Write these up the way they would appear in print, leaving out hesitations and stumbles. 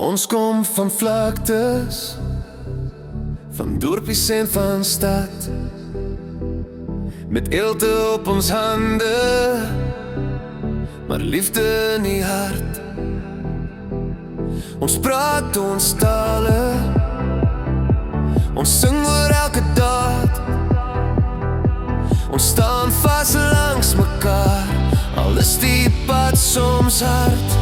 Ons kom van vlaktes, van dorpies en van stad, met eelde op ons hande, maar liefde in die hart. Ons praat ons tale, ons sing oor elke daad. Ons staan vas langs mekaar, al is die pad soms hard.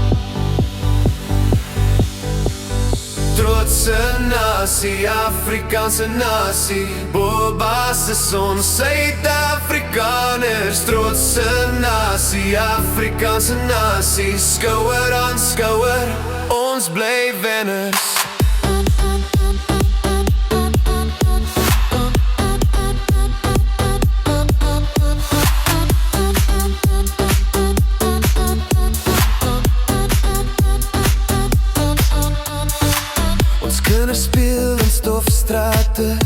Trotse nasie, Afrikaanse nasie, Boba's is ons Suid-Afrikaners. Trotse nasie, Afrikaanse nasie, skouer aan skouer, ons bly wenners. Kinders speel in stofstrate,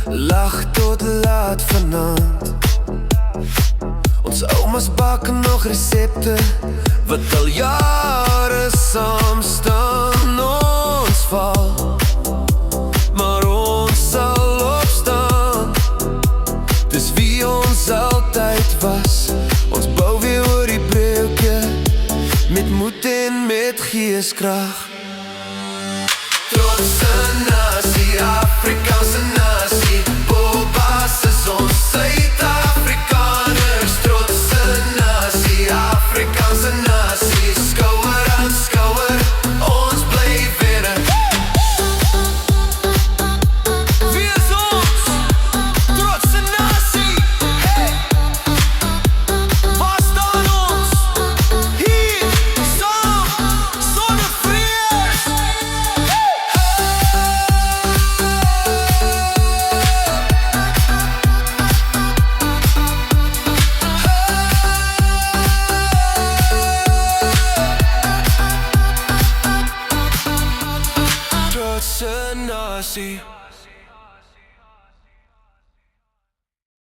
lag tot laat vanaand. Ons oumas bak nog resepte, wat al jare saam staan. Ons val, maar ons sal opstaan. Dis wie ons altyd was, ons bou weer oor die breuke, met moed en met geeskrag. Trotse nasie, Afrikaanse nasie, Boba's is ons Suid-Afrikaners. Trotse nasie, Afrikaanse nasie, skouer aan skouer, ons bly wenner. Wie is ons? Trotse nasie, hey! Waar staan ons? Hier, saam, sonder vrees. Trotse nasie.